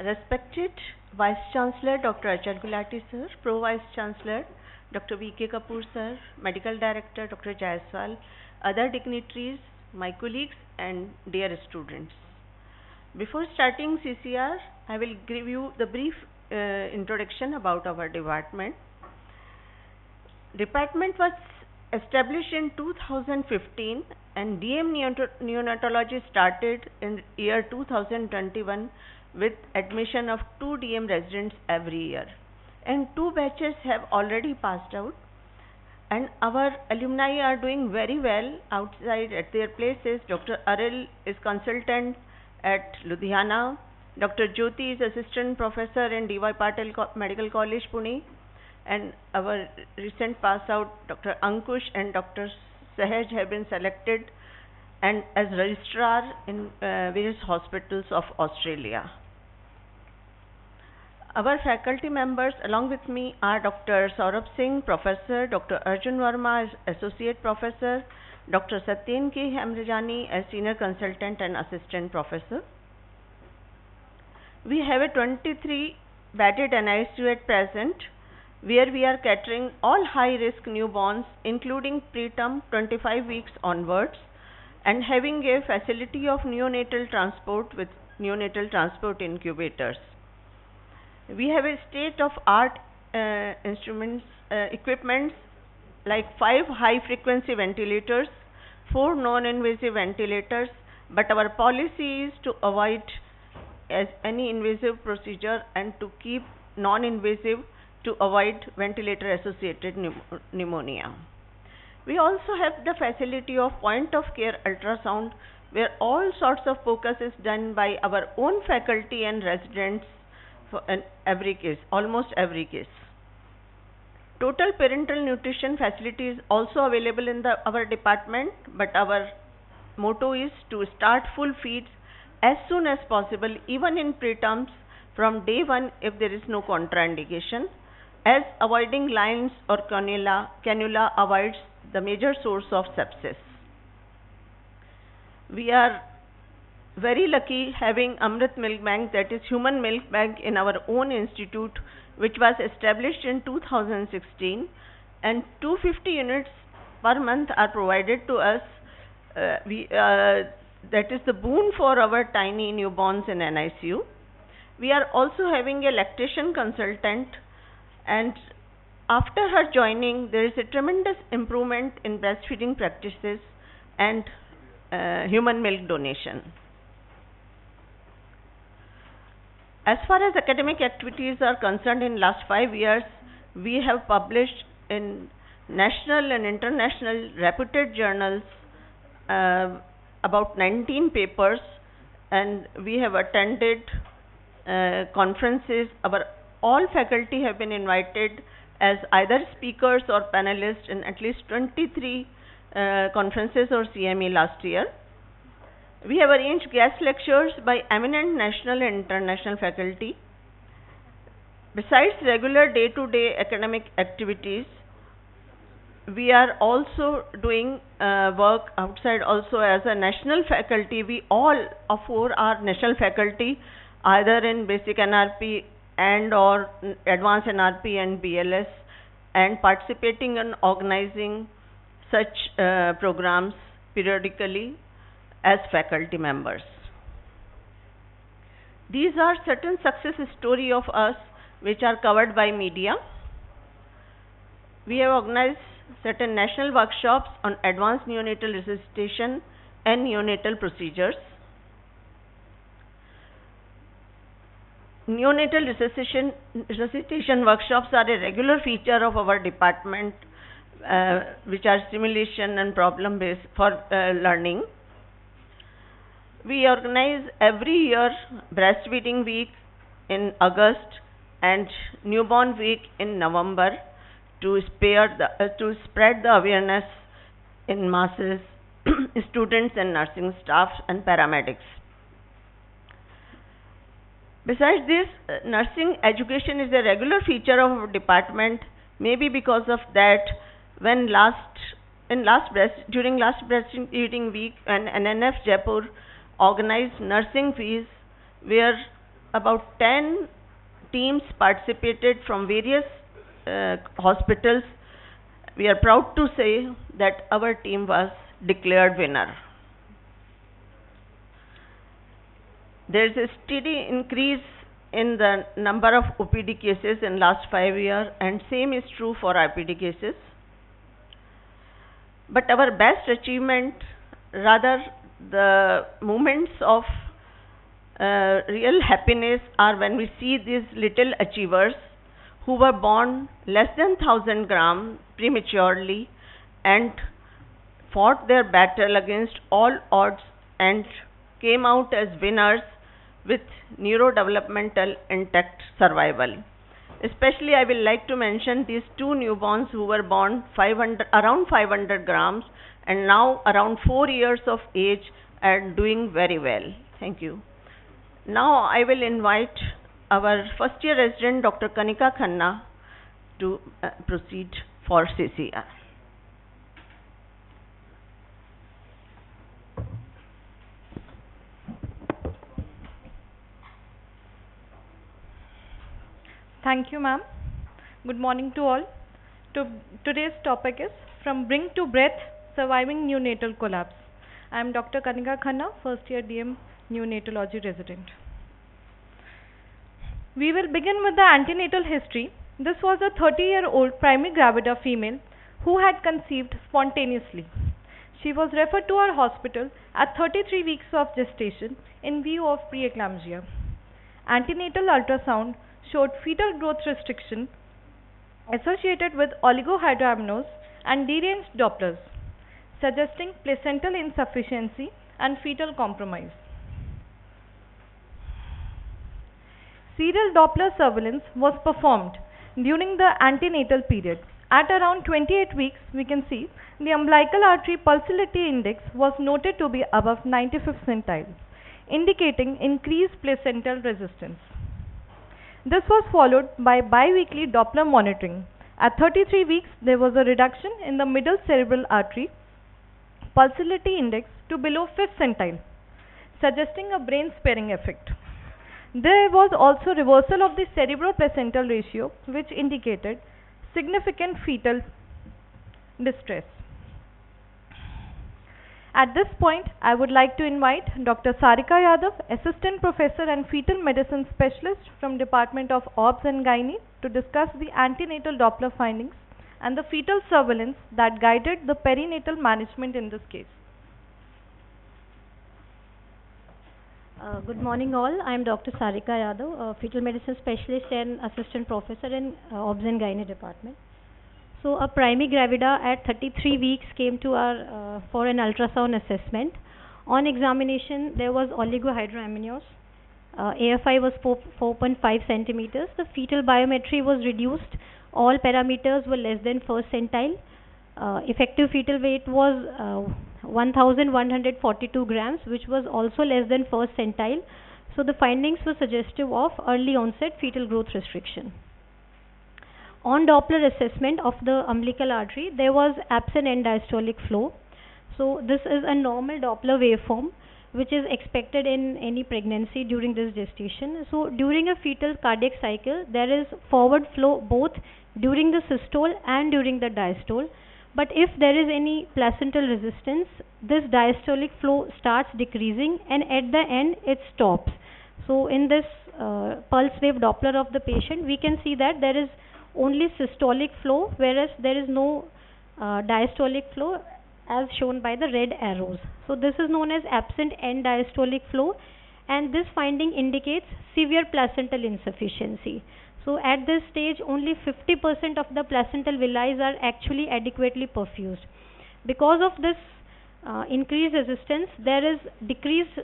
Respected Vice Chancellor Dr. Achal Gulati sir, Pro Vice Chancellor Dr. V.K. Kapoor sir, Medical Director Dr. Jaiswal, other dignitaries, my colleagues and dear students. Before starting CCR, I will give you the brief introduction about our department. Department was established in 2015 and DM Neonatology started in year 2021 with admission of 2 DM residents every year. And 2 batches have already passed out. And our alumni are doing very well outside at their places. Dr. Aril is consultant at Ludhiana. Dr. Jyoti is assistant professor in D.Y. Patil Medical College, Pune. And our recent pass out, Dr. Ankush and Dr. Sahaj have been selected and as registrar in various hospitals of Australia. Our faculty members along with me are Dr. Saurabh Singh, Professor, Dr. Arjun Verma, Associate Professor, Dr. Satyen K. Hamrajani as Senior Consultant and Assistant Professor. We have a 23 bedded NICU at present, where we are catering all high-risk newborns, including preterm 25 weeks onwards, and having a facility of neonatal transport with neonatal transport incubators. We have a state-of-art equipments like 5 high-frequency ventilators, 4 non-invasive ventilators, but our policy is to avoid any invasive procedure and to keep non-invasive to avoid ventilator-associated pneumonia. We also have the facility of point-of-care ultrasound, where all sorts of focus is done by our own faculty and residents for every case, almost every case. Total parental nutrition facility is also available in our department, but our motto is to start full feeds as soon as possible, even in preterms from day 1 if there is no contraindication, as avoiding lines or cannula avoids the major source of sepsis. We are very lucky having Amrit Milk Bank, that is human milk bank, in our own institute, which was established in 2016, and 250 units per month are provided to us. That is the boon for our tiny newborns in NICU. We are also having a lactation consultant, and after her joining, there is a tremendous improvement in breastfeeding practices and human milk donation. As far as academic activities are concerned, in last 5 years, we have published in national and international reputed journals about 19 papers, and we have attended conferences. All faculty have been invited as either speakers or panelists in at least 23 conferences or CME last year. We have arranged guest lectures by eminent national and international faculty. Besides regular day-to-day academic activities, we are also doing work outside also as a national faculty. We all 4 are national faculty, either in basic NRP and or advanced NRP and BLS, and participating in organizing such programs periodically as faculty members. These are certain success stories of us which are covered by media. We have organized certain national workshops on advanced neonatal resuscitation and neonatal procedures. Neonatal resuscitation workshops are a regular feature of our department, which are simulation and problem-based for learning. We organize every year breastfeeding week in August and newborn week in November to spread the awareness in masses, students and nursing staff and paramedics. Besides this, nursing education is a regular feature of our department. Maybe because of that, when during last breastfeeding week, and NNF Jaipur organized nursing fees, where about 10 teams participated from various hospitals. We are proud to say that our team was declared winner. There is a steady increase in the number of OPD cases in last 5 years, and same is true for IPD cases. But our best achievement, rather the moments of real happiness, are when we see these little achievers who were born less than 1000 grams prematurely and fought their battle against all odds and came out as winners with neurodevelopmental intact survival. Especially I will like to mention these two newborns who were born around 500 grams and now around 4 years of age and doing very well. Thank you. Now I will invite our first year resident Dr. Kanika Khanna to proceed for CCR. Thank you, ma'am. Good morning to all. Today's topic is From Brink to Breath, Surviving Neonatal Collapse. I am Dr. Kanika Khanna, first year DM Neonatology resident. We will begin with the antenatal history. This was a 30-year-old primary gravida female who had conceived spontaneously. She was referred to our hospital at 33 weeks of gestation in view of preeclampsia. Antenatal ultrasound showed fetal growth restriction associated with oligohydramnios and deranged Dopplers, suggesting placental insufficiency and fetal compromise. Serial Doppler surveillance was performed during the antenatal period. At around 28 weeks, we can see the umbilical artery pulsatility index was noted to be above 95th centile, indicating increased placental resistance. This was followed by biweekly Doppler monitoring. At 33 weeks, there was a reduction in the middle cerebral artery pulsatility index to below 5th centile, suggesting a brain sparing effect. There was also reversal of the cerebroplacental ratio, which indicated significant fetal distress. At this point, I would like to invite Dr. Sarika Yadav, Assistant Professor and Fetal Medicine Specialist from Department of Obst and Gynae, to discuss the antenatal Doppler findings and the fetal surveillance that guided the perinatal management in this case. Good morning all. I am Dr. Sarika Yadav, a Fetal Medicine Specialist and Assistant Professor in Obst and Gynae Department. So a primary gravida at 33 weeks came to our for an ultrasound assessment. On examination, there was oligohydramnios. AFI was 4.5 centimeters. The fetal biometry was reduced. All parameters were less than first centile. Effective fetal weight was 1,142 grams, which was also less than first centile. So the findings were suggestive of early onset fetal growth restriction. On Doppler assessment of the umbilical artery, there was absent end diastolic flow. So this is a normal Doppler waveform which is expected in any pregnancy during this gestation. So during a fetal cardiac cycle, there is forward flow both during the systole and during the diastole. But if there is any placental resistance, this diastolic flow starts decreasing and at the end it stops. So in this pulse wave Doppler of the patient, we can see that there is only systolic flow, whereas there is no diastolic flow as shown by the red arrows. So this is known as absent end diastolic flow, and this finding indicates severe placental insufficiency. So at this stage, only 50% of the placental villi are actually adequately perfused. Because of this increased resistance, there is decreased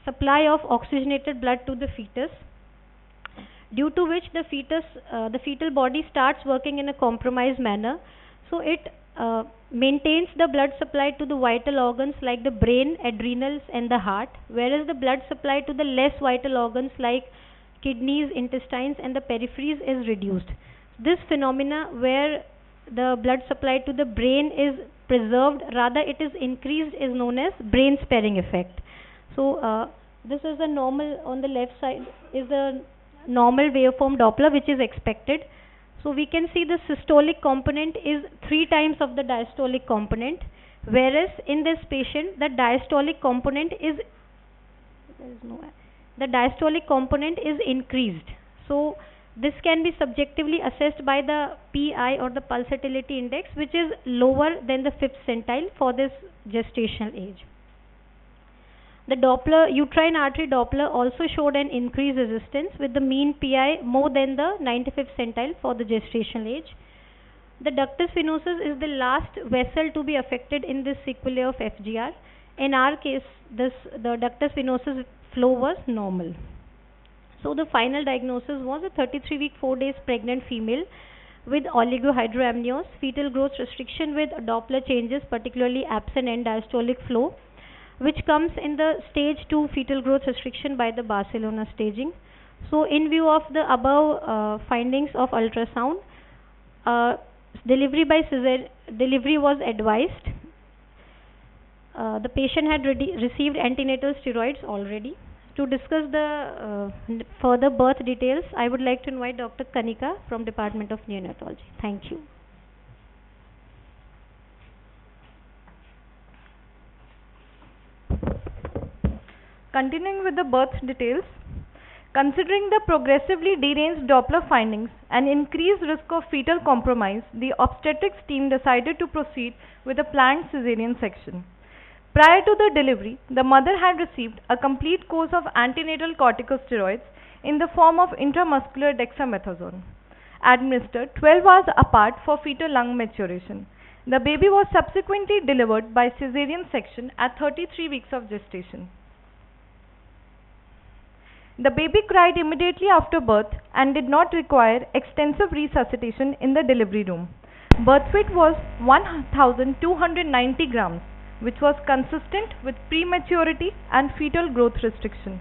supply of oxygenated blood to the fetus, due to which the fetal body starts working in a compromised manner. So it maintains the blood supply to the vital organs like the brain, adrenals and the heart, whereas the blood supply to the less vital organs like kidneys, intestines and the peripheries is reduced. This phenomena where the blood supply to the brain is preserved, rather it is increased, is known as brain sparing effect. So this is the normal, on the left side is the normal waveform Doppler which is expected. So we can see the systolic component is 3 times of the diastolic component, whereas in this patient the diastolic component is, increased. So this can be subjectively assessed by the PI or the pulsatility index, which is lower than the 5th centile for this gestational age. The Doppler, uterine artery Doppler also showed an increased resistance with the mean PI more than the 95th centile for the gestational age. The ductus venosus is the last vessel to be affected in this sequelae of FGR. In our case, the ductus venosus flow was normal. So the final diagnosis was a 33-week, 4 days pregnant female with oligohydramnios, fetal growth restriction with Doppler changes, particularly absent end diastolic flow, which comes in the stage 2 fetal growth restriction by the Barcelona staging. So in view of the above findings of ultrasound, delivery was advised. The patient had received antenatal steroids already. To discuss the further birth details, I would like to invite Dr. Kanika from Department of Neonatology. Thank you. Continuing with the birth details, considering the progressively deranged Doppler findings and increased risk of fetal compromise, the obstetrics team decided to proceed with a planned cesarean section. Prior to the delivery, the mother had received a complete course of antenatal corticosteroids in the form of intramuscular dexamethasone, administered 12 hours apart for fetal lung maturation. The baby was subsequently delivered by cesarean section at 33 weeks of gestation. The baby cried immediately after birth and did not require extensive resuscitation in the delivery room. Birth weight was 1,290 grams, which was consistent with prematurity and fetal growth restriction.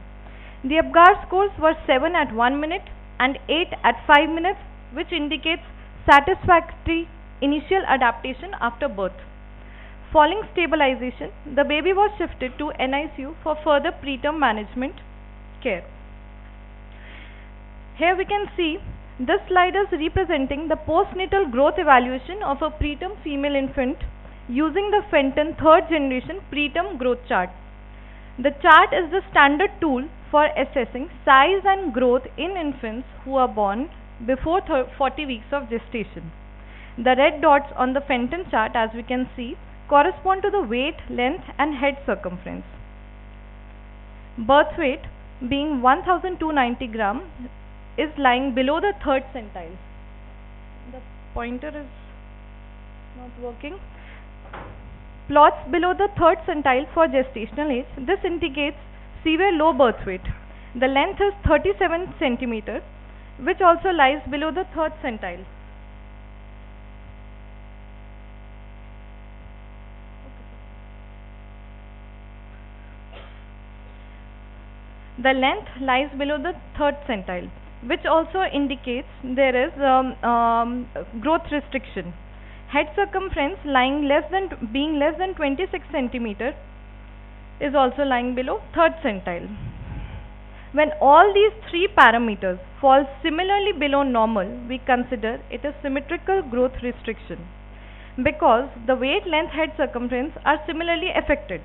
The Apgar scores were 7 at 1 minute and 8 at 5 minutes, which indicates satisfactory initial adaptation after birth. Following stabilization, the baby was shifted to NICU for further preterm management care. Here we can see this slide is representing the postnatal growth evaluation of a preterm female infant using the Fenton 3rd generation preterm growth chart. The chart is the standard tool for assessing size and growth in infants who are born before 40 weeks of gestation. The red dots on the Fenton chart, as we can see, correspond to the weight, length and head circumference. Birth weight being 1,290 grams is lying below the 3rd centile. The pointer is not working. Plots below the 3rd centile for gestational age. This indicates severe low birth weight. The length is 37 centimeter, which also lies below the 3rd centile. The length lies below the 3rd centile, which also indicates there is growth restriction. Head circumference being less than 26 centimeter is also lying below 3rd centile. When all these 3 parameters fall similarly below normal, we consider it a symmetrical growth restriction because the weight, length, head circumference are similarly affected.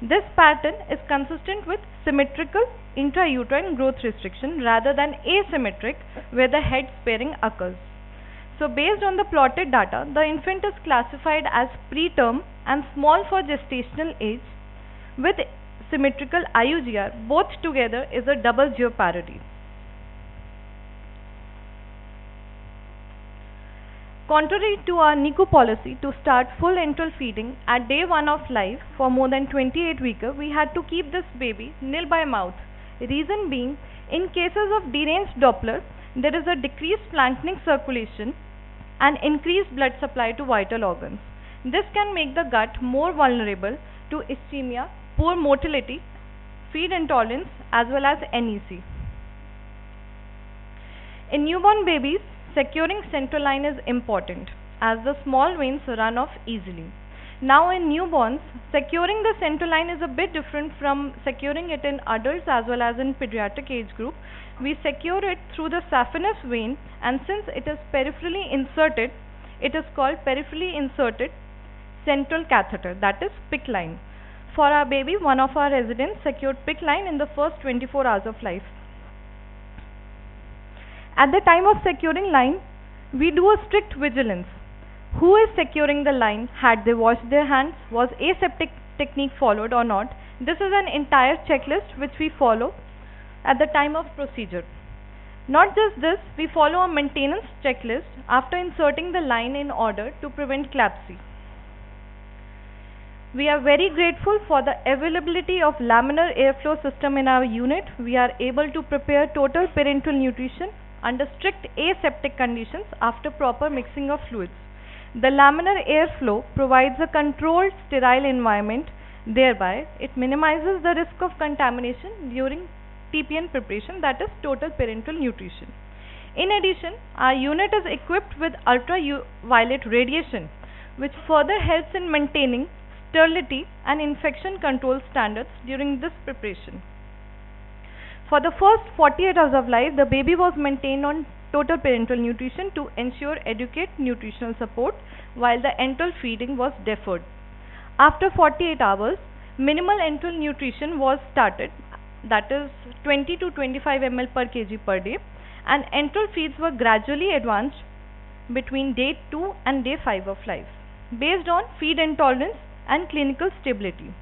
This pattern is consistent with symmetrical intrauterine growth restriction rather than asymmetric where the head sparing occurs. So based on the plotted data, the infant is classified as preterm and small for gestational age with symmetrical IUGR. Both together is a double jeopardy. Contrary to our NICU policy to start full enteral feeding at day 1 of life for more than 28 weeks, we had to keep this baby nil by mouth. Reason being, in cases of deranged Doppler, there is a decreased plankton circulation and increased blood supply to vital organs. This can make the gut more vulnerable to ischemia, poor motility, feed intolerance as well as NEC. In newborn babies, securing central line is important as the small veins run off easily. Now in newborns, securing the central line is a bit different from securing it in adults as well as in pediatric age group. We secure it through the saphenous vein, and since it is peripherally inserted, it is called peripherally inserted central catheter, that is PICC line. For our baby, one of our residents secured PICC line in the first 24 hours of life. At the time of securing line, we do a strict vigilance. Who is securing the line? Had they washed their hands? Was aseptic technique followed or not? This is an entire checklist which we follow at the time of procedure. Not just this, we follow a maintenance checklist after inserting the line in order to prevent collapse. We are very grateful for the availability of laminar airflow system in our unit. We are able to prepare total parenteral nutrition under strict aseptic conditions after proper mixing of fluids. The laminar airflow provides a controlled sterile environment, thereby it minimizes the risk of contamination during TPN preparation, that is total parenteral nutrition. In addition, our unit is equipped with ultraviolet radiation, which further helps in maintaining sterility and infection control standards during this preparation. For the first 48 hours of life, the baby was maintained on total parenteral nutrition to ensure adequate nutritional support, while the enteral feeding was deferred. After 48 hours, minimal enteral nutrition was started, that is 20 to 25 ml per kg per day, and enteral feeds were gradually advanced between day 2 and day 5 of life based on feed intolerance and clinical stability.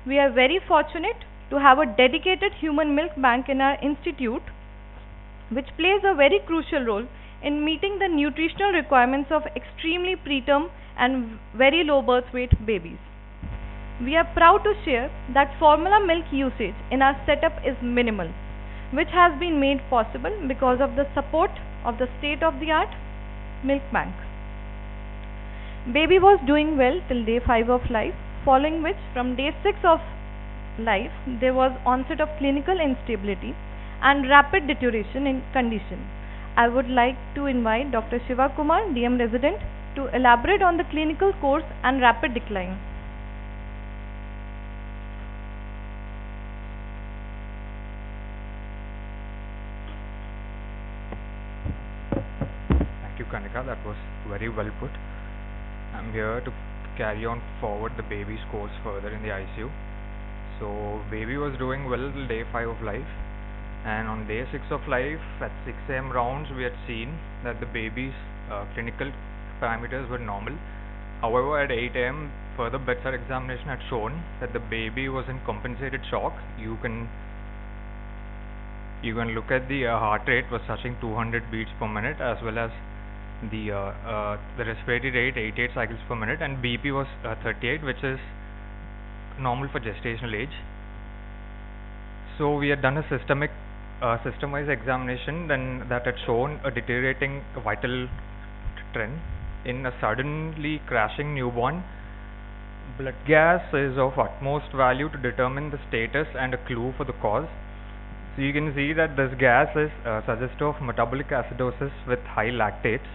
We are very fortunate to have a dedicated human milk bank in our institute, which plays a very crucial role in meeting the nutritional requirements of extremely preterm and very low birth weight babies. We are proud to share that formula milk usage in our setup is minimal, which has been made possible because of the support of the state-of-the-art milk bank. Baby was doing well till day 5 of life, following which from day 6 of life there was onset of clinical instability and rapid deterioration in condition. I would like to invite Dr. Siva Kumar, DM resident, to elaborate on the clinical course and rapid decline. Thank you, Kanika. That was very well put. I'm here to carry on forward the baby's course further in the ICU. So, baby was doing well till day 5 of life, and on day 6 of life at 6 am rounds we had seen that the baby's clinical parameters were normal. However, at 8 am further bedside examination had shown that the baby was in compensated shock. You can look at the heart rate was touching 200 beats per minute, as well as the respiratory rate 88 cycles per minute, and BP was 38, which is normal for gestational age. So we had done a system-wise examination then that had shown a deteriorating vital trend. In a suddenly crashing newborn, blood gas is of utmost value to determine the status and a clue for the cause. So you can see that this gas is suggestive of metabolic acidosis with high lactates.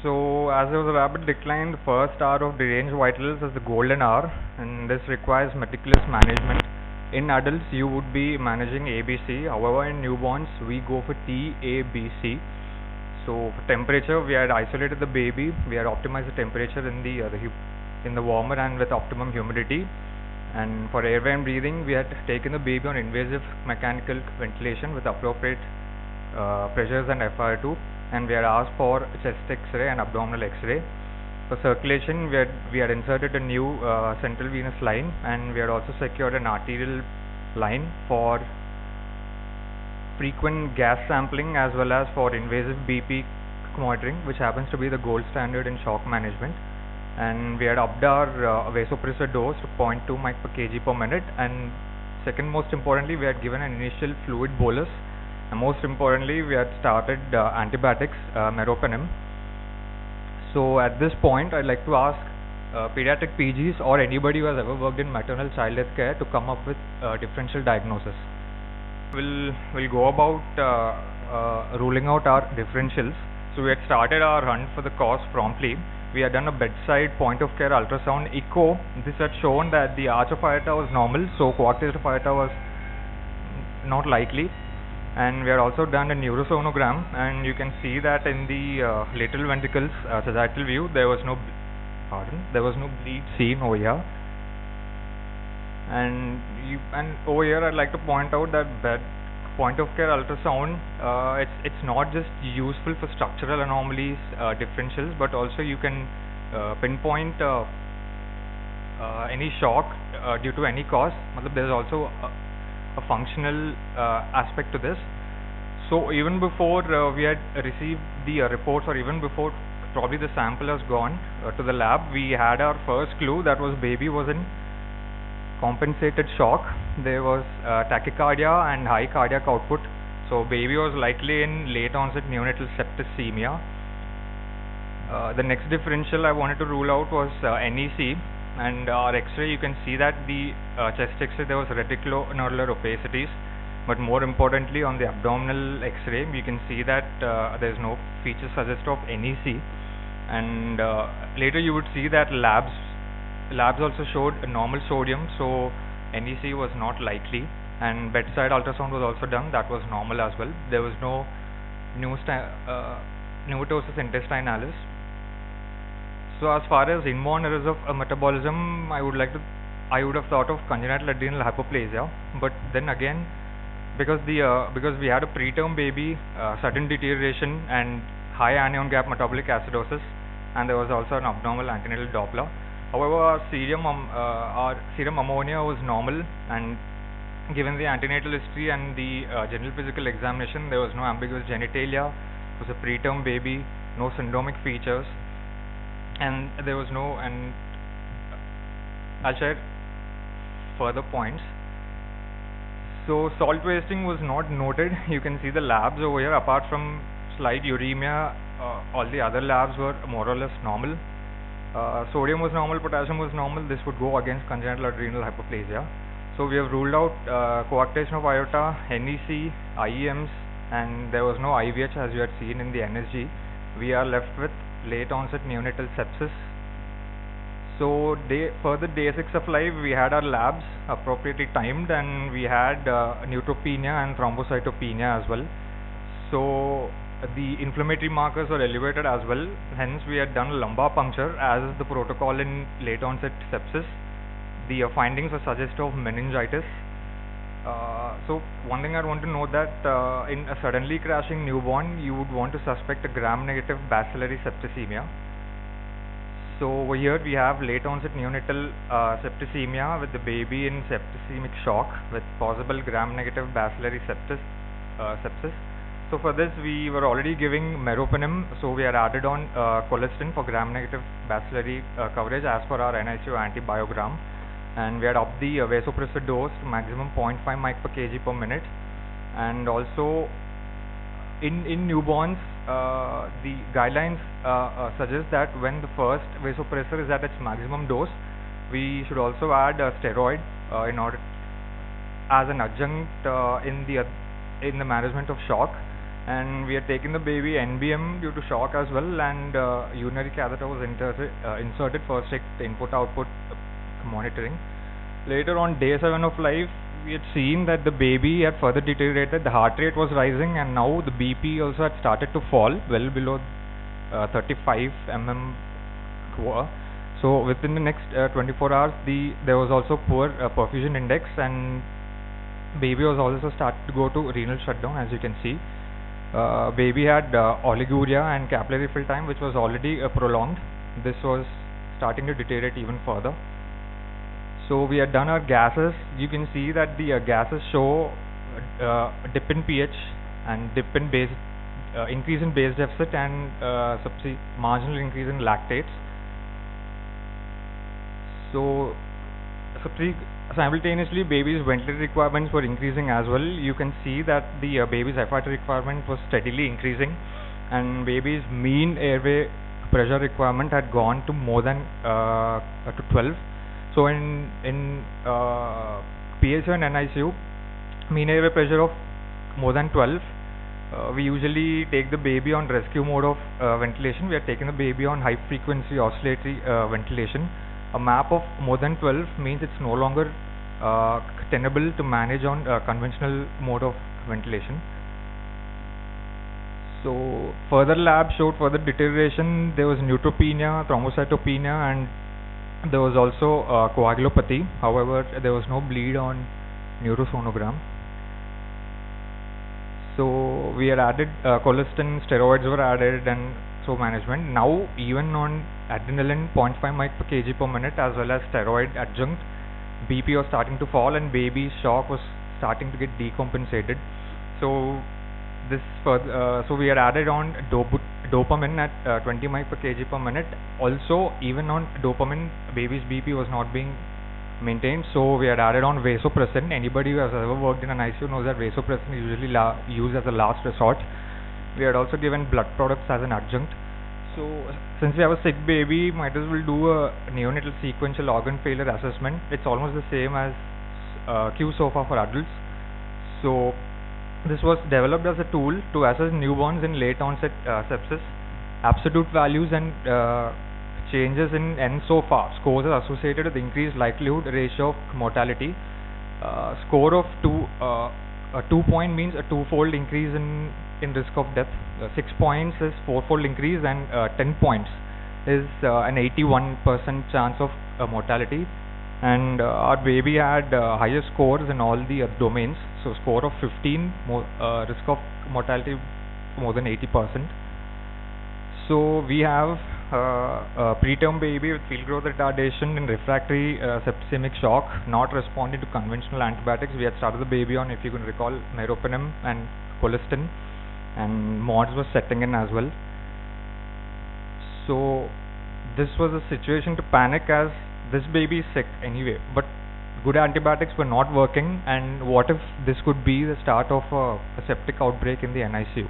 So as there was a rapid decline, the first hour of deranged vitals is the golden hour, and this requires meticulous management. In adults you would be managing ABC, however in newborns we go for TABC. So for temperature, we had isolated the baby, we had optimized the temperature in the warmer and with optimum humidity. And for airway and breathing, we had taken the baby on invasive mechanical ventilation with appropriate pressures and FR2, and we had asked for chest X-ray and abdominal X-ray. For circulation, we had inserted a new central venous line, and we had also secured an arterial line for frequent gas sampling as well as for invasive BP monitoring, which happens to be the gold standard in shock management. And we had upped our vasopressor dose to 0.2 mic per kg per minute, and second most importantly, we had given an initial fluid bolus, and most importantly we had started antibiotics, meropenem. So at this point I'd like to ask pediatric PGs or anybody who has ever worked in maternal child health care to come up with differential diagnosis. We'll go about ruling out our differentials. So we had started our hunt for the cause promptly. We had done a bedside point of care ultrasound echo. This had shown that the arch of aorta was normal, so coarctation of aorta was not likely. And we had also done a neurosonogram, and you can see that in the lateral ventricles sagittal view there was no bleed seen over here. And over here I'd like to point out that point of care ultrasound, it's not just useful for structural anomalies, differentials, but also you can pinpoint any shock due to any cause. There's also a functional aspect to this. So even before we had received the reports, or even before probably the sample has gone to the lab, we had our first clue that was baby was in compensated shock. There was tachycardia and high cardiac output, so baby was likely in late onset neonatal septicemia. The next differential I wanted to rule out was NEC, and our X-ray, you can see that the chest X-ray there was reticulonodular opacities, but more importantly on the abdominal X-ray you can see that there is no feature suggestive of NEC, and later you would see that labs also showed a normal sodium, so NEC was not likely, and bedside ultrasound was also done, that was normal as well. There was no pneumatosis intestinalis. So as far as inborn errors of metabolism, I would have thought of congenital adrenal hyperplasia, but then again, because we had a preterm baby, sudden deterioration and high anion gap metabolic acidosis, and there was also an abnormal antenatal Doppler. However, our serum ammonia was normal, and given the antenatal history and the general physical examination, there was no ambiguous genitalia. It was a preterm baby, no syndromic features, and there was no. And I'll share further points. So salt wasting was not noted. You can see the labs over here. Apart from slight uremia, all the other labs were more or less normal. Sodium was normal, potassium was normal. This would go against congenital adrenal hyperplasia. So we have ruled out coarctation of aorta, NEC, IEMs, and there was no IVH as you had seen in the NSG. We are left with late onset neonatal sepsis. So further day 6 of life, we had our labs appropriately timed, and we had neutropenia and thrombocytopenia as well. So the inflammatory markers were elevated as well, hence we had done a lumbar puncture as is the protocol in late onset sepsis. The findings are suggestive of meningitis. So one thing I want to note that in a suddenly crashing newborn, you would want to suspect a gram-negative bacillary septicemia. So over here we have late onset neonatal septicemia with the baby in septicemic shock with possible gram-negative bacillary sepsis. So for this we were already giving meropenem, so we had added on colistin for gram-negative bacillary coverage as per our NICU antibiogram, and we had upped the vasopressor dose to maximum 0.5 mic per kg per minute. And also in newborns, the guidelines suggest that when the first vasopressor is at its maximum dose, we should also add a steroid in order as an adjunct in the management of shock. And we had taken the baby NBM due to shock as well, and urinary catheter was inserted for strict input-output monitoring. Later on day 7 of life, we had seen that the baby had further deteriorated, the heart rate was rising, and now the BP also had started to fall well below 35 mm². So within the next 24 hours, there was also poor perfusion index, and baby was also started to go to renal shutdown, as you can see. Baby had oliguria and capillary fill time, which was already prolonged. This was starting to deteriorate even further. So we had done our gases. You can see that the gases show dip in pH and dip in base, increase in base deficit, and marginal increase in lactates. So simultaneously baby's ventilator requirements were increasing as well. You can see that the baby's FiO2 requirement was steadily increasing, and baby's mean airway pressure requirement had gone to more than to 12. So in PSU and NICU, mean airway pressure of more than 12 we usually take the baby on rescue mode of ventilation. We are taking the baby on high frequency oscillatory ventilation. A MAP of more than 12 means it's no longer tenable to manage on conventional mode of ventilation. So further lab showed further deterioration. There was neutropenia, thrombocytopenia, and there was also coagulopathy. However, there was no bleed on neurosonogram. So we had added colistin, steroids were added, and so management. Now even on adrenaline 0.5 mic per kg per minute as well as steroid adjunct, BP was starting to fall and baby's shock was starting to get decompensated. So this so we had added on dopamine at 20 mic per kg per minute. Also, even on dopamine, baby's BP was not being maintained, so we had added on vasopressin. Anybody who has ever worked in an ICU knows that vasopressin is usually used as a last resort. We had also given blood products as an adjunct. So since we have a sick baby, might as well do a neonatal sequential organ failure assessment. It's almost the same as QSOFA for adults. So this was developed as a tool to assess newborns in late onset sepsis. Absolute values and changes in NSOFA scores are associated with increased likelihood ratio of mortality. Score of 2 point means a twofold increase in risk of death. 6 points is fourfold increase, and 10 points is an 81% chance of mortality. And our baby had higher scores in all the domains. So score of 15, risk of mortality more than 80%. So we have a preterm baby with field growth retardation and refractory septicemic shock, not responding to conventional antibiotics. We had started the baby on, if you can recall, meropenem and colistin, and mods was setting in as well. So this was a situation to panic, as this baby is sick anyway, but good antibiotics were not working, and what if this could be the start of a septic outbreak in the NICU.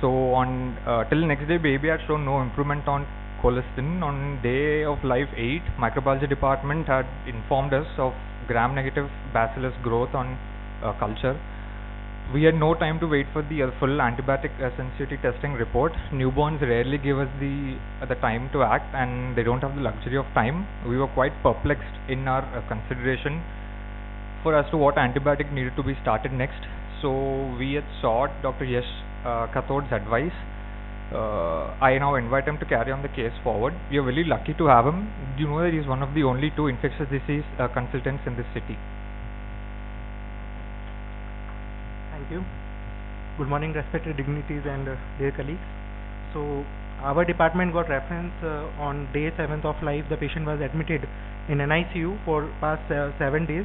So on till next day, baby had shown no improvement on colistin. On day of life 8, microbiology department had informed us of gram-negative bacillus growth on culture. We had no time to wait for the full antibiotic sensitivity testing report. Newborns rarely give us the time to act, and they don't have the luxury of time. We were quite perplexed in our consideration for as to what antibiotic needed to be started next. So we had sought Dr. Yash Kathod's advice. I now invite him to carry on the case forward. We are really lucky to have him. You know that he is one of the only 2 infectious disease consultants in this city. Thank you. Good morning, respected dignitaries and dear colleagues. So our department got reference on day 7th of life. The patient was admitted in NICU for past 7 days.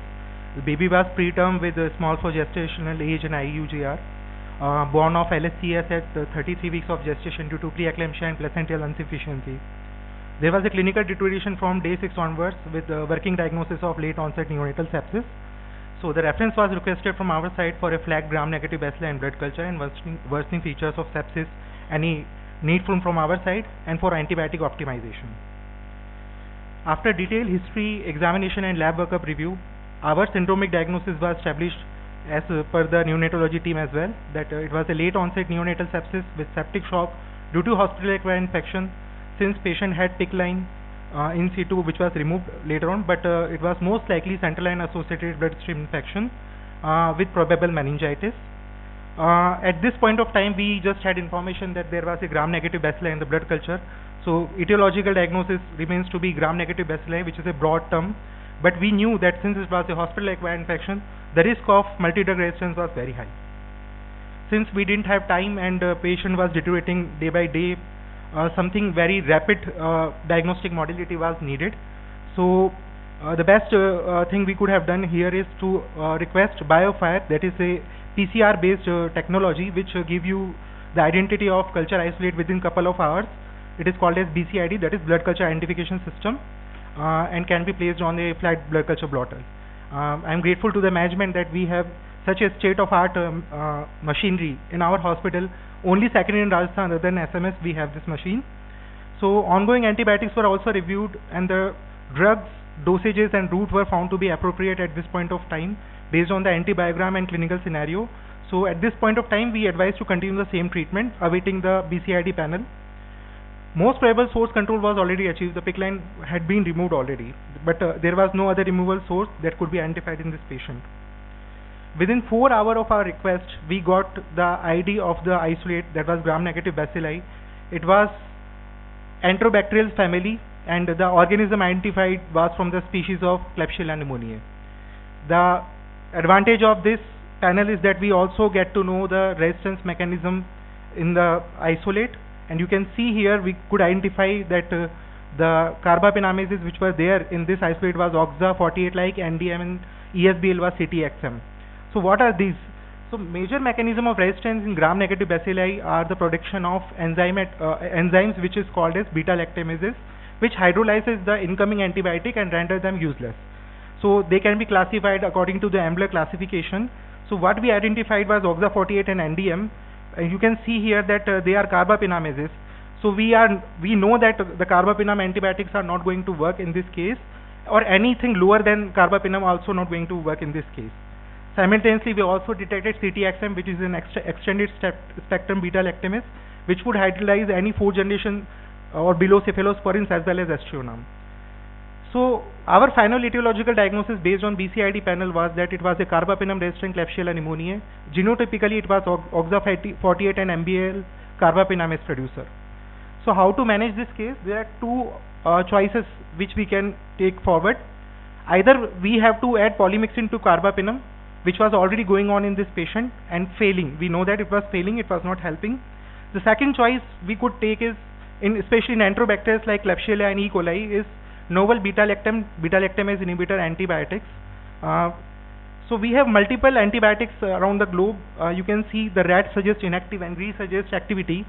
The baby was preterm with small for gestational age and IUGR. Born of LSCS at 33 weeks of gestation due to preeclampsia and placental insufficiency. There was a clinical deterioration from day 6 onwards with working diagnosis of late onset neonatal sepsis. So the reference was requested from our side for a flagged gram-negative bacilli and blood culture and worsening features of sepsis, any needful from our side, and for antibiotic optimization. After detailed history, examination and lab workup review, our syndromic diagnosis was established as per the neonatology team as well, that it was a late onset neonatal sepsis with septic shock due to hospital-acquired infection, since patient had PICC line in situ, which was removed later on, but it was most likely central line associated bloodstream infection with probable meningitis. At this point of time, we just had information that there was a gram-negative bacilli in the blood culture. So etiological diagnosis remains to be gram-negative bacilli, which is a broad term, but we knew that since it was a hospital-acquired infection, the risk of multi-drug resistance was very high. Since we didn't have time and the patient was deteriorating day by day, something very rapid diagnostic modality was needed. So the best thing we could have done here is to request BioFire, that is a PCR based technology which give you the identity of culture isolate within couple of hours. It is called as BCID, that is blood culture identification system, and can be placed on a flat blood culture blotter. I am grateful to the management that we have such a state-of-art machinery in our hospital. Only second in Rajasthan, other than SMS, we have this machine. So ongoing antibiotics were also reviewed, and the drugs, dosages and route were found to be appropriate at this point of time based on the antibiogram and clinical scenario. So at this point of time, we advise to continue the same treatment, awaiting the BCID panel. Most probable source control was already achieved. The PICC line had been removed already, but there was no other removal source that could be identified in this patient. Within 4 hours of our request, we got the ID of the isolate, that was gram-negative bacilli. It was Enterobacterial family, and the organism identified was from the species of Klebsiella pneumoniae. The advantage of this panel is that we also get to know the resistance mechanism in the isolate, and you can see here we could identify that the carbapinamases which were there in this isolate was OXA48 like NDM, and ESBL was CTXM. So what are these? So major mechanism of resistance in gram-negative bacilli are the production of enzymes which is called as beta-lactamases, which hydrolyzes the incoming antibiotic and render them useless. So they can be classified according to the Ambler classification. So what we identified was OXA48 and NDM. You can see here that they are carbapinamases. So we know that the carbapinam antibiotics are not going to work in this case, or anything lower than carbapinam also not going to work in this case. Simultaneously, we also detected CTXM, which is an extended spectrum beta-lactamase, which would hydrolyze any 4th generation or below cephalosporins as well as aztreonam. So our final etiological diagnosis based on BCID panel was that it was a carbapinam-resistant Klebsiella pneumoniae. Genotypically, it was OXA48 and MBL carbapinamase producer. So how to manage this case? There are two choices which we can take forward. Either we have to add polymyxin to carbapinam, which was already going on in this patient and failing. We know that it was failing, it was not helping. The second choice we could take is, especially in enterobacterials like Klebsiella and E. coli, is novel beta-lactamase inhibitor antibiotics. So we have multiple antibiotics around the globe. You can see the rat suggests inactive and green suggests activity.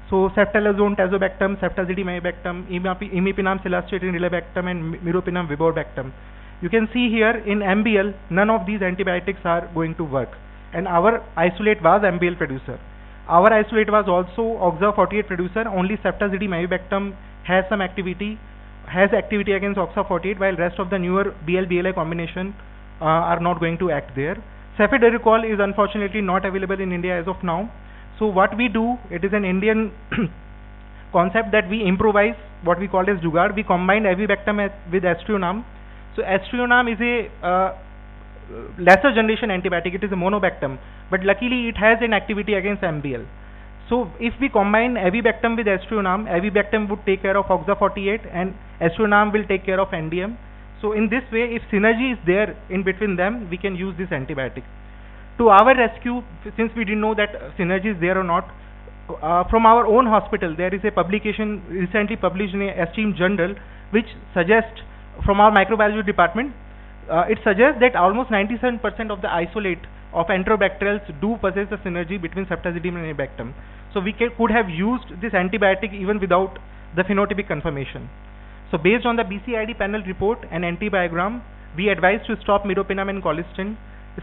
So ceftalozone, tazobactam, ceftazidime-avibactam, imipinam, cilastatin, rilabactam, and meropenem, viborbactam. You can see here in MBL, none of these antibiotics are going to work. And our isolate was MBL producer. Our isolate was also OXA48 producer. Only ceftazidime-avibactam has some activity, against OXA48, while rest of the newer BL-BLI combination are not going to act there. Cefiderocol is unfortunately not available in India as of now. So what we do, it is an Indian concept that we improvise, what we call as jugaad. We combine avibactam with aztreonam. So aztreonam is a lesser generation antibiotic. It is a monobactam, but luckily it has an activity against MBL. So if we combine avibactam with aztreonam, avibactam would take care of OXA48 and aztreonam will take care of NDM. So in this way, if synergy is there in between them, we can use this antibiotic. To our rescue, since we didn't know that synergy is there or not, from our own hospital, there is a publication recently published in a esteemed journal which suggests, from our microbiology department, it suggests that almost 97% of the isolate of enterobacterials do possess a synergy between ceftazidime and avibactam. So we could have used this antibiotic even without the phenotypic confirmation. So based on the BCID panel report and antibiogram, we advise to stop meropenem and colistin,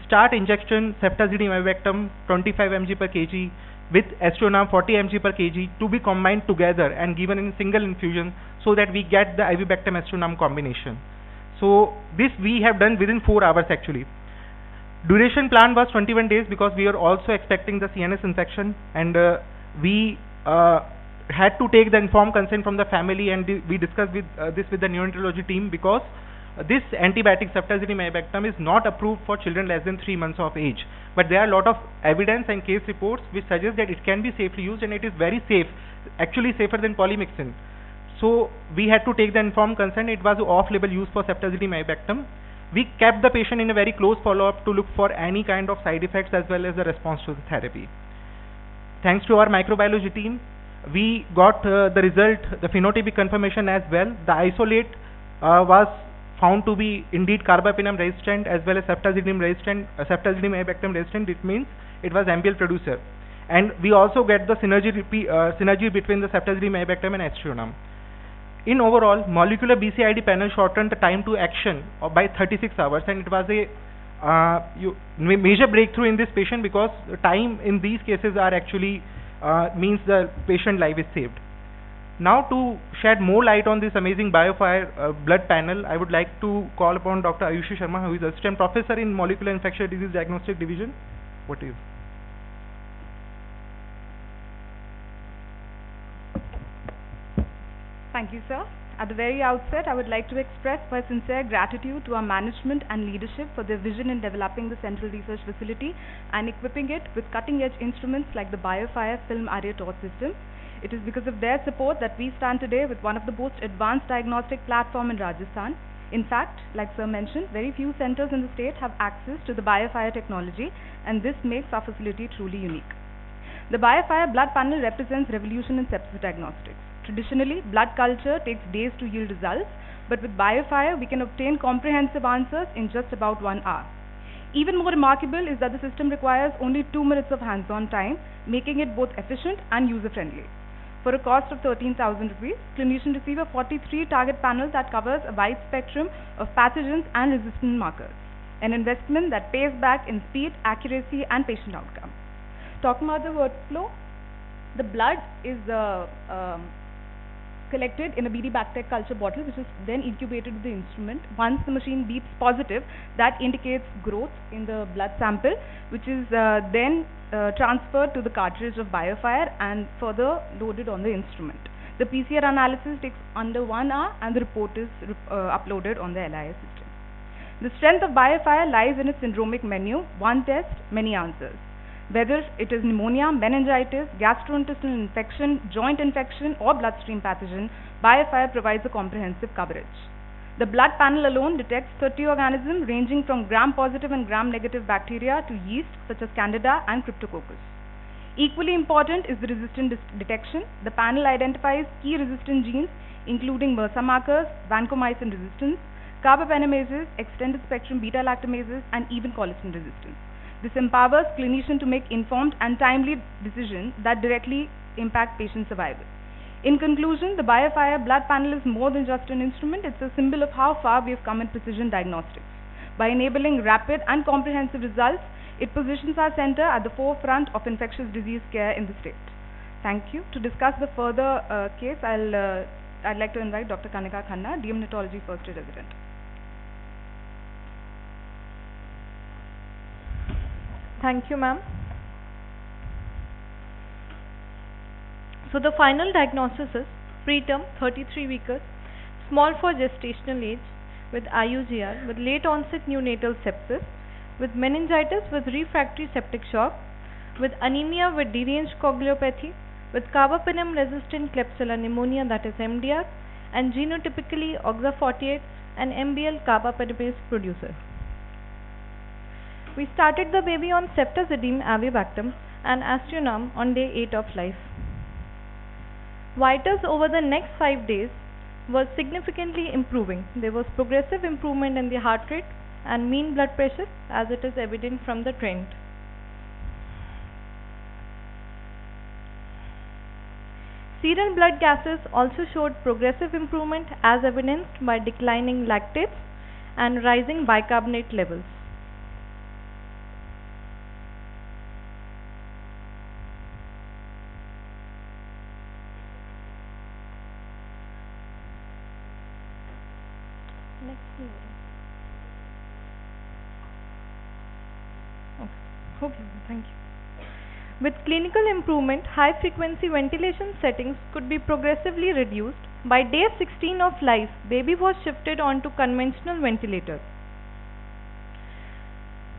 start injection ceftazidime-avibactam 25 mg per kg with aztreonam 40 mg per kg to be combined together and given in single infusion so that we get the avibactam-aztreonam combination. So this we have done within 4 hours actually. Duration plan was 21 days because we are also expecting the CNS infection, and we had to take the informed consent from the family, and we discussed this with the neonatology team because this antibiotic ceftazidime-avibactam is not approved for children less than 3 months of age. But there are a lot of evidence and case reports which suggest that it can be safely used, and it is very safe, actually safer than polymyxin. So we had to take the informed consent. It was off-label use for ceftazidime-avibactam. We kept the patient in a very close follow-up to look for any kind of side effects as well as the response to the therapy. Thanks to our microbiology team, we got the result, the phenotypic confirmation as well. The isolate was found to be indeed carbapinam resistant as well as ceftazidime resistant, ceftazidime-avibactam resistant. It means it was MBL producer. And we also get the synergy between the ceftazidime-avibactam and aztreonam. In overall, molecular BCID panel shortened the time to action by 36 hours, and it was a major breakthrough in this patient because time in these cases are actually means the patient life is saved. Now to shed more light on this amazing BioFire blood panel, I would like to call upon Dr. Ayushi Sharma, who is Assistant Professor in Molecular Infectious Disease Diagnostic Division. What is? Thank you, sir. At the very outset, I would like to express my sincere gratitude to our management and leadership for their vision in developing the Central Research Facility and equipping it with cutting-edge instruments like the BioFire Film Array Torch system. It is because of their support that we stand today with one of the most advanced diagnostic platform in Rajasthan. In fact, like sir mentioned, very few centers in the state have access to the BioFire technology, and this makes our facility truly unique. The BioFire blood panel represents revolution in sepsis diagnostics. Traditionally, blood culture takes days to yield results, but with BioFire, we can obtain comprehensive answers in just about 1 hour. Even more remarkable is that the system requires only 2 minutes of hands-on time, making it both efficient and user-friendly. For a cost of 13,000 rupees, clinicians receive a 43 target panel that covers a wide spectrum of pathogens and resistant markers, an investment that pays back in speed, accuracy, and patient outcome. Talking about the workflow, the blood is collected in a BD Bactec culture bottle, which is then incubated with the instrument. Once the machine beeps positive, that indicates growth in the blood sample, which is then transferred to the cartridge of BioFire and further loaded on the instrument. The PCR analysis takes under 1 hour and the report is uploaded on the LIS system. The strength of BioFire lies in its syndromic menu: one test, many answers. Whether it is pneumonia, meningitis, gastrointestinal infection, joint infection, or bloodstream pathogen, BioFire provides a comprehensive coverage. The blood panel alone detects 30 organisms ranging from gram-positive and gram-negative bacteria to yeast such as Candida and Cryptococcus. Equally important is the resistant detection. The panel identifies key resistant genes including MRSA markers, vancomycin resistance, carbamazepines, extended spectrum beta-lactamases, and even colistin resistance. This empowers clinicians to make informed and timely decisions that directly impact patient survival. In conclusion, the BioFire blood panel is more than just an instrument. It's a symbol of how far we have come in precision diagnostics. By enabling rapid and comprehensive results, it positions our center at the forefront of infectious disease care in the state. Thank you. To discuss the further case, I'd like to invite Dr. Kanika Khanna, Neonatology First Year Resident. Thank you, ma'am. So the final diagnosis is preterm 33-weeker, small for gestational age, with IUGR, with late onset neonatal sepsis, with meningitis with refractory septic shock, with anemia with deranged coagulopathy, with carbapenem resistant Klebsiella pneumonia, that is MDR, and genotypically OXA48 and MBL carbapenemase producer. We started the baby on ceftazidime avibactam and aztreonam on day 8 of life. Vitals over the next 5 days was significantly improving. There was progressive improvement in the heart rate and mean blood pressure, as it is evident from the trend. Serum blood gases also showed progressive improvement, as evidenced by declining lactates and rising bicarbonate levels. Okay, thank you. With clinical improvement, high-frequency ventilation settings could be progressively reduced. By day 16 of life, baby was shifted onto conventional ventilator.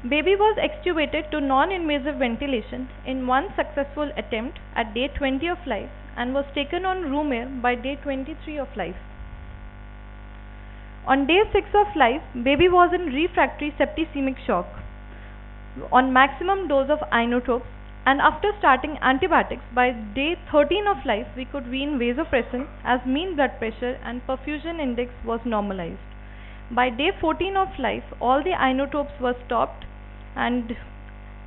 Baby was extubated to non-invasive ventilation in one successful attempt at day 20 of life and was taken on room air by day 23 of life. On day 6 of life, baby was in refractory septicemic shock on maximum dose of inotropes, and after starting antibiotics by day 13 of life, we could wean vasopressin as mean blood pressure and perfusion index was normalized. By day 14 of life, all the inotropes were stopped and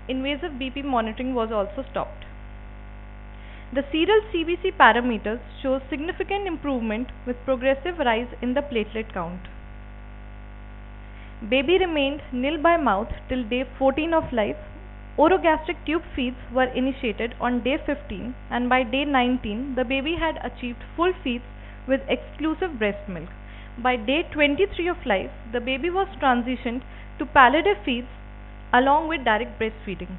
invasive BP monitoring was also stopped. The serial CBC parameters show significant improvement with progressive rise in the platelet count. Baby remained nil by mouth till day 14 of life. Orogastric tube feeds were initiated on day 15, and by day 19 the baby had achieved full feeds with exclusive breast milk. By day 23 of life, the baby was transitioned to palliative feeds along with direct breastfeeding.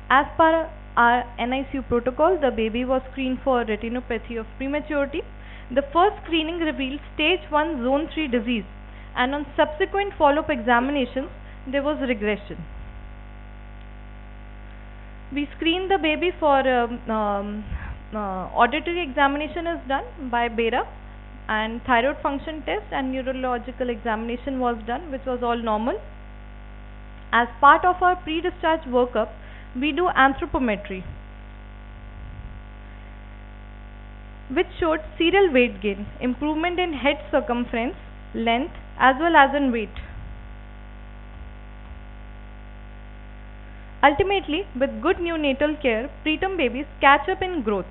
As per our NICU protocol, the baby was screened for retinopathy of prematurity. The first screening revealed stage 1 zone 3 disease, and on subsequent follow-up examinations there was regression. We screen the baby for auditory examination is done by Bera, and thyroid function test and neurological examination was done, which was all normal. As part of our pre-discharge workup, we do anthropometry, which showed serial weight gain, improvement in head circumference, length as well as in weight. Ultimately, with good neonatal care, preterm babies catch up in growth.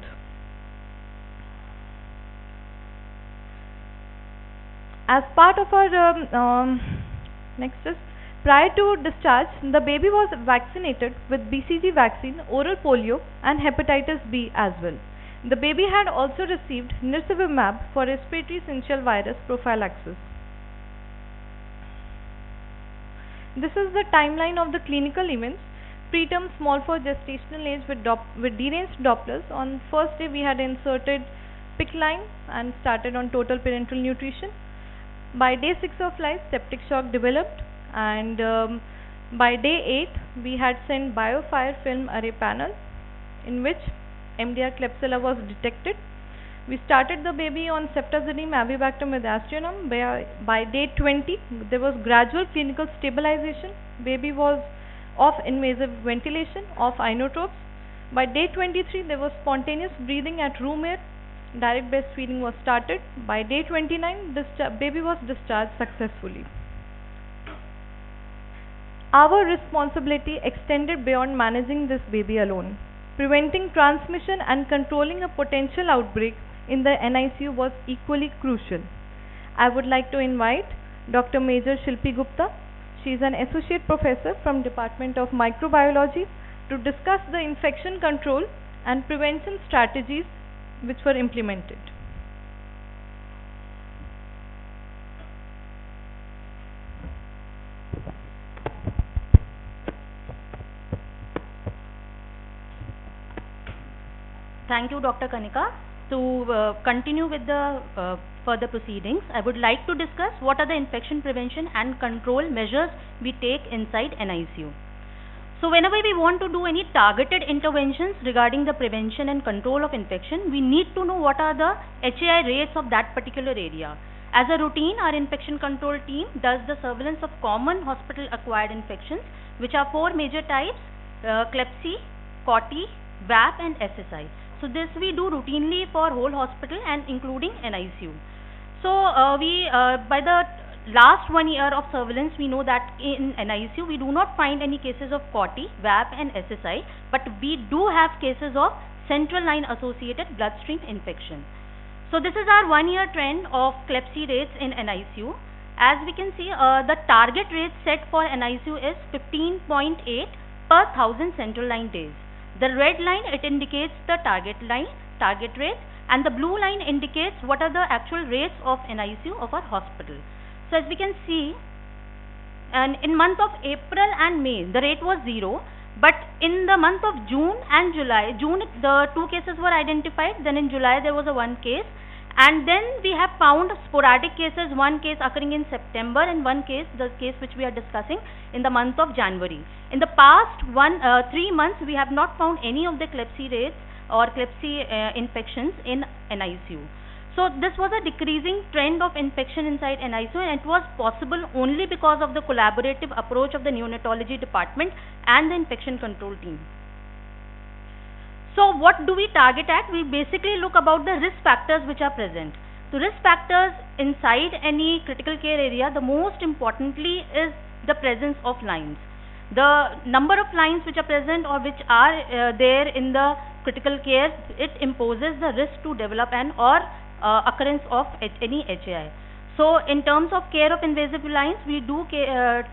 As part of our next is, prior to discharge, the baby was vaccinated with BCG vaccine, oral polio and hepatitis B as well. The baby had also received nirsevimab for respiratory syncytial virus prophylaxis. This is the timeline of the clinical events. Preterm small for gestational age with deranged Dopplers. On first day we had inserted PICC line and started on total parenteral nutrition. By day 6 of life, septic shock developed, and by day 8 we had sent biofire film array panel in which MDR Klebsiella was detected. We started the baby on ceftazidime avibactam with aztreonam. By day 20 there was gradual clinical stabilization. Baby was off invasive ventilation, off inotropes. By day 23 there was spontaneous breathing at room air. Direct breastfeeding was started. By day 29 baby was discharged successfully. Our responsibility extended beyond managing this baby alone. Preventing transmission and controlling a potential outbreak in the NICU was equally crucial. I would like to invite Dr. Major Shilpi Gupta. She is an associate professor from Department of Microbiology to discuss the infection control and prevention strategies which were implemented. Thank you, Dr. Kanika. To continue with the further proceedings, I would like to discuss what are the infection prevention and control measures we take inside NICU. So whenever we want to do any targeted interventions regarding the prevention and control of infection, we need to know what are the HAI rates of that particular area. As a routine, our infection control team does the surveillance of common hospital acquired infections, which are 4 major types: Klebsiella, COTY, VAP and SSI. So this we do routinely for whole hospital and including NICU. So by the last 1 year of surveillance, we know that in NICU we do not find any cases of COTY, VAP and SSI, but we do have cases of central line associated bloodstream infection. So this is our 1 year trend of Klebsiella rates in NICU. As we can see, the target rate set for NICU is 15.8 per 1000 central line days. The red line, it indicates the target rate, and the blue line indicates what are the actual rates of NICU of our hospital. So as we can see, and in month of April and May the rate was 0, but in the month of June and July, the 2 cases were identified, then in July there was a 1 case, and then we have found sporadic cases, 1 case occurring in September and 1 case, the case which we are discussing, in the month of January. In the past 3 months we have not found any of the Klebsiella rates or Klebsiella infections in NICU. So this was a decreasing trend of infection inside NICU, and it was possible only because of the collaborative approach of the neonatology department and the infection control team. So what do we target at? We basically look about the risk factors which are present. The risk factors inside any critical care area, the most importantly is the presence of lines. The number of lines which are present or which are there in the critical care, it imposes the risk to develop an or occurrence of any HAI. So in terms of care of invasive lines, we do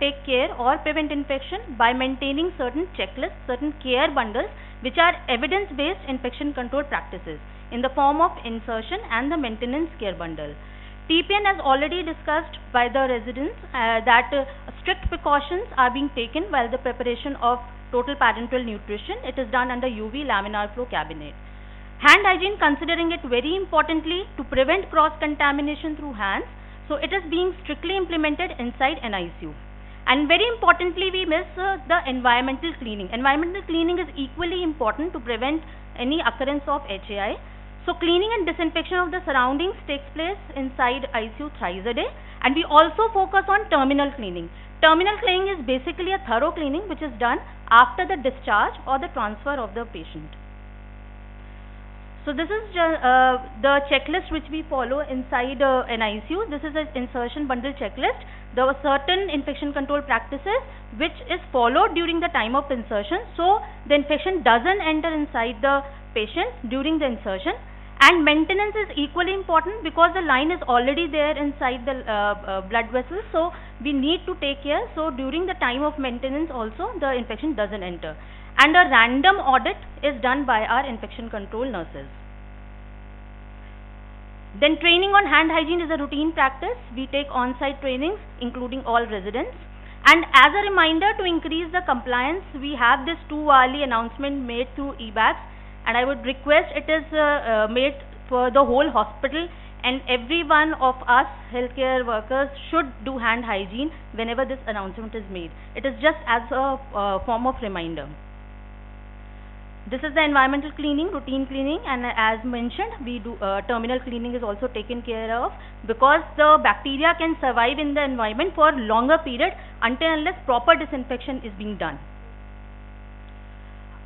take care or prevent infection by maintaining certain checklists, certain care bundles which are evidence-based infection control practices in the form of insertion and the maintenance care bundle. TPN, as already discussed by the residents, that strict precautions are being taken while the preparation of total parenteral nutrition. It is done under UV laminar flow cabinet. Hand hygiene, considering it very importantly to prevent cross-contamination through hands, so it is being strictly implemented inside NICU. And very importantly, we miss the environmental cleaning. Environmental cleaning is equally important to prevent any occurrence of HAI. So cleaning and disinfection of the surroundings takes place inside ICU thrice a day, and we also focus on terminal cleaning. Terminal cleaning is basically a thorough cleaning which is done after the discharge or the transfer of the patient. So this is the checklist which we follow inside an ICU. This is an insertion bundle checklist. There were certain infection control practices which is followed during the time of insertion, so the infection doesn't enter inside the patient during the insertion. And maintenance is equally important because the line is already there inside the blood vessels, so we need to take care. So during the time of maintenance also the infection doesn't enter. And a random audit is done by our infection control nurses. Then training on hand hygiene is a routine practice. We take on-site trainings including all residents. And as a reminder to increase the compliance, we have this 2-hourly announcement made through e-bags, and I would request it is made for the whole hospital, and every one of us healthcare workers should do hand hygiene whenever this announcement is made. It is just as a form of reminder. This is the environmental cleaning, routine cleaning, and as mentioned, we do terminal cleaning is also taken care of because the bacteria can survive in the environment for longer period until unless proper disinfection is being done.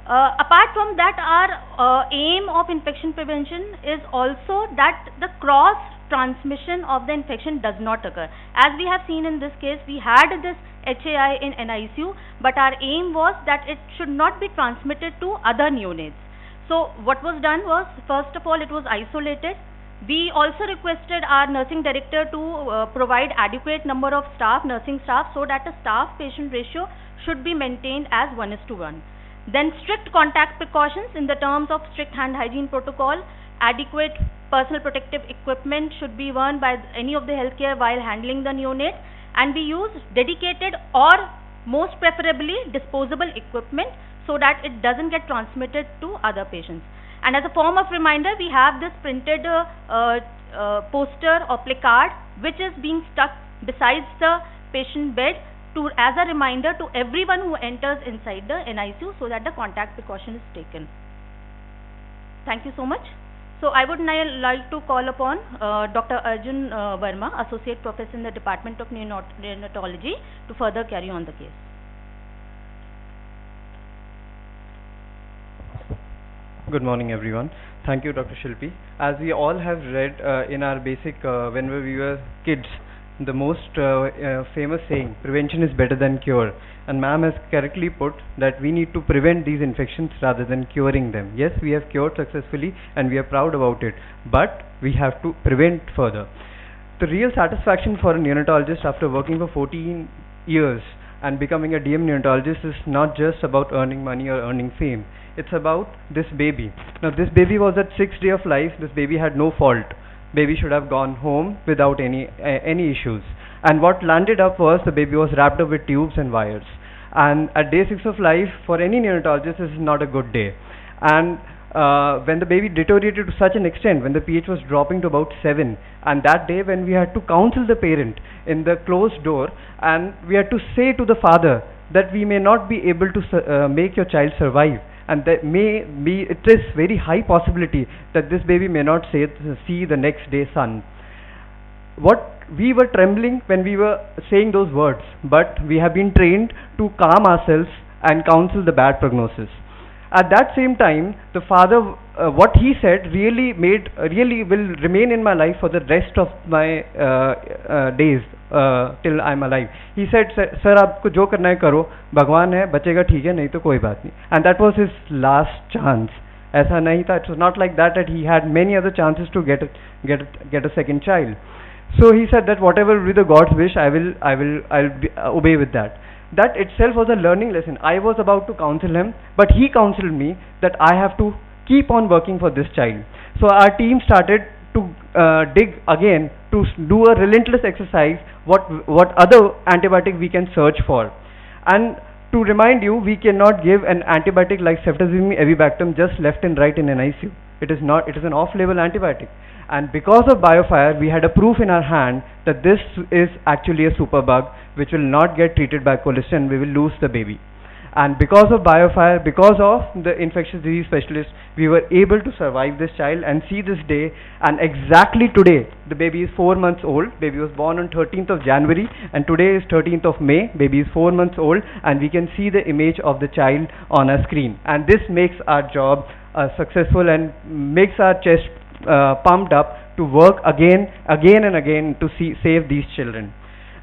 Apart from that, our aim of infection prevention is also that the cross transmission of the infection does not occur. As we have seen in this case, we had this HAI in NICU, but our aim was that it should not be transmitted to other neonates. So what was done was, first of all, it was isolated. We also requested our nursing director to provide adequate number of staff, nursing staff, so that the staff-patient ratio should be maintained as 1:1. Then strict contact precautions in the terms of strict hand hygiene protocol, adequate personal protective equipment should be worn by any of the healthcare while handling the neonate, and we use dedicated or most preferably disposable equipment so that it doesn't get transmitted to other patients. And as a form of reminder, we have this printed poster or placard which is being stuck besides the patient bed as a reminder to everyone who enters inside the NICU so that the contact precaution is taken. Thank you so much. So I would now like to call upon Dr. Arjun Verma, Associate Professor in the Department of Neonatology, to further carry on the case. Good morning, everyone. Thank you, Dr. Shilpi. As we all have read in our basic, when we were kids, the most famous saying, prevention is better than cure. And ma'am has correctly put that we need to prevent these infections rather than curing them. Yes, we have cured successfully and we are proud about it, but we have to prevent further. The real satisfaction for a neonatologist after working for 14 years and becoming a DM neonatologist is not just about earning money or earning fame. It's about this baby. Now this baby was at 6th day of life. This baby had no fault. Baby should have gone home without any issues. And what landed up was the baby was wrapped up with tubes and wires. And at day 6 of life, for any neonatologist, this is not a good day. And when the baby deteriorated to such an extent, when the pH was dropping to about 7, and that day when we had to counsel the parent in the closed door, and we had to say to the father that we may not be able to make your child survive, and that it is very high possibility that this baby may not see the next day sun. We were trembling when we were saying those words, but we have been trained to calm ourselves and counsel the bad prognosis. At that same time, the father, what he said really will remain in my life for the rest of my days till I'm alive. He said, "Sir, आपको जो करना है करो, भगवान है, बचेगा ठीक है, नहीं तो कोई बात नहीं." And that was his last chance. ऐसा नहीं था. It was not like that he had many other chances to get a second child. So he said that whatever will be the God's wish, I'll obey with that. That itself was a learning lesson. I was about to counsel him, but he counseled me that I have to keep on working for this child. So our team started to dig again to do a relentless exercise. What other antibiotic we can search for, and to remind you, we cannot give an antibiotic like ceftazidime avibactam just left and right in an ICU. It is not. It is an off-label antibiotic. And because of biofire, we had a proof in our hand that this is actually a superbug which will not get treated by cholesterol. We will lose the baby. And because of biofire, because of the infectious disease specialist, we were able to survive this child and see this day. And exactly today, the baby is 4 months old. Baby was born on 13th of January, and today is 13th of May. Baby is 4 months old, and we can see the image of the child on our screen. And this makes our job successful and makes our chest pumped up to work again and again to save these children.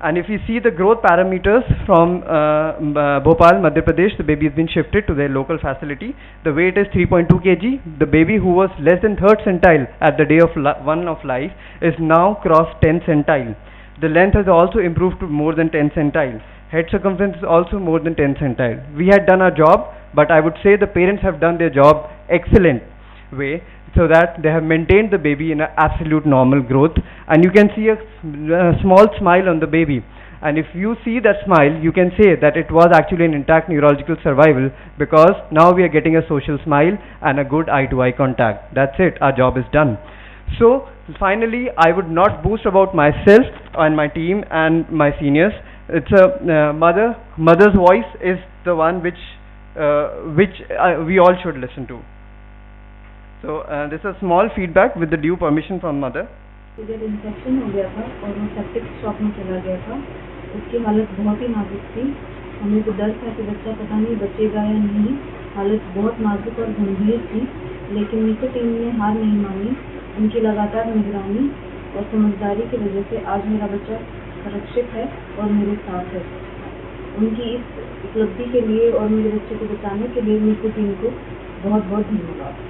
And if you see the growth parameters from Bhopal, Madhya Pradesh, the baby has been shifted to their local facility. The weight is 3.2 kg. The baby who was less than 3rd centile at the day of 1 of life is now crossed 10th centile. The length has also improved to more than 10th centile. Head circumference is also more than 10th centile. We had done our job, but I would say the parents have done their job excellent way, so that they have maintained the baby in an absolute normal growth. And you can see a small smile on the baby. And if you see that smile, you can say that it was actually an intact neurological survival, because now we are getting a social smile and a good eye-to-eye contact. That's it. Our job is done. So finally, I would not boast about myself and my team and my seniors. It's a mother's voice is the one which we all should listen to. So this is a small feedback with the due permission from mother. Serial infection हो गया था और वो septic shock में चला गया था. उसकी हालत बहुत ही नाजुक थी. हमें तो डर था कि बच्चा पता नहीं बचेगा या नहीं. हालत बहुत नाजुक और गंभीर थी, लेकिन मीको टीम ने हार नहीं मानी. उनकी लगातार निगरानी और समझदारी की वजह से आज मेरा बच्चा सुरक्षित है और मेरे साथ है. उनकी इस उपलब्धि के लिए और मेरे बच्चे को बचाने के लिए मीको टीम को बहुत बहुत धन्यवाद.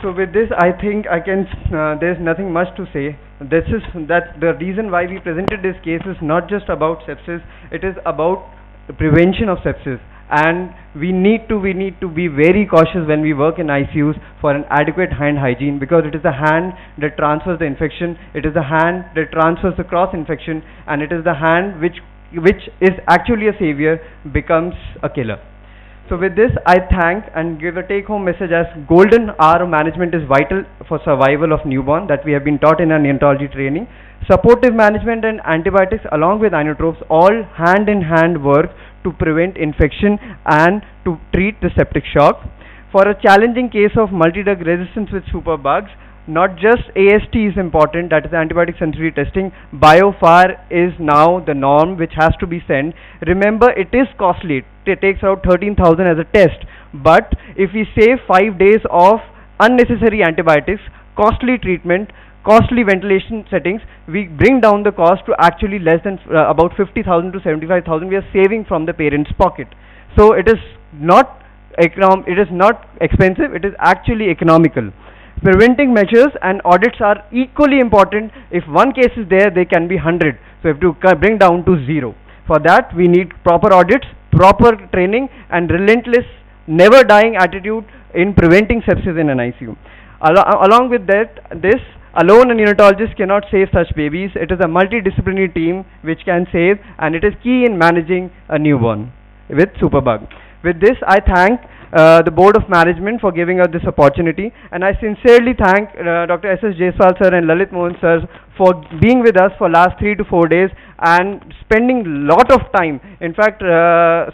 So with this, I think I can. There's nothing much to say. This is that the reason why we presented this case is not just about sepsis. It is about the prevention of sepsis, and we need to be very cautious when we work in ICUs for an adequate hand hygiene, because it is the hand that transfers the infection. It is the hand that transfers the cross infection, and it is the hand which is actually a savior becomes a killer. So with this, I thank and give a take-home message as golden hour of management is vital for survival of newborn, that we have been taught in our neonatology training. Supportive management and antibiotics along with inotropes all hand in hand work to prevent infection and to treat the septic shock. For a challenging case of multi-drug resistance with superbugs, not just AST is important, that is antibiotic sensitivity testing. Biofire is now the norm which has to be sent. Remember, it is costly. It takes about 13,000 as a test. But if we save 5 days of unnecessary antibiotics, costly treatment, costly ventilation settings, we bring down the cost to actually less than about 50,000 to 75,000 we are saving from the parent's pocket. So it is not expensive, it is actually economical. Preventing measures and audits are equally important. If one case is there, they can be 100. So we have to bring down to 0. For that, we need proper audits, proper training, and relentless, never dying attitude in preventing sepsis in an ICU. Along with that, this alone a neonatologist cannot save such babies. It is a multidisciplinary team which can save, and it is key in managing a newborn with superbug. With this, I thank the Board of Management for giving us this opportunity, and I sincerely thank Dr. S.S. Jaiswal sir and Lalit Mohan sir for being with us for last 3 to 4 days and spending lot of time, in fact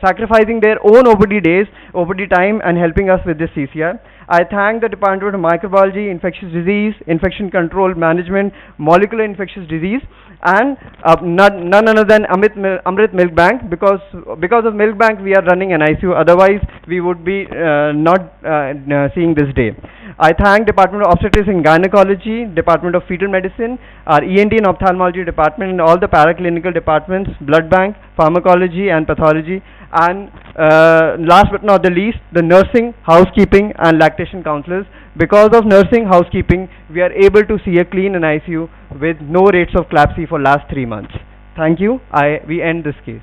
sacrificing their own OPD time and helping us with this CCR. I thank the Department of Microbiology, Infectious Disease, Infection Control Management, Molecular Infectious Disease, and none other than Amrit Milk Bank, because of Milk Bank we are running an ICU, otherwise we would be not seeing this day. I thank Department of Obstetrics and Gynecology, Department of Fetal Medicine, our ENT and Ophthalmology Department, and all the paraclinical departments, Blood Bank, Pharmacology and Pathology, and last but not the least, the nursing, housekeeping and lactation counselors. Because of nursing, housekeeping, we are able to see a clean in ICU with no rates of CLAPSI for last 3 months. Thank you. We end this case.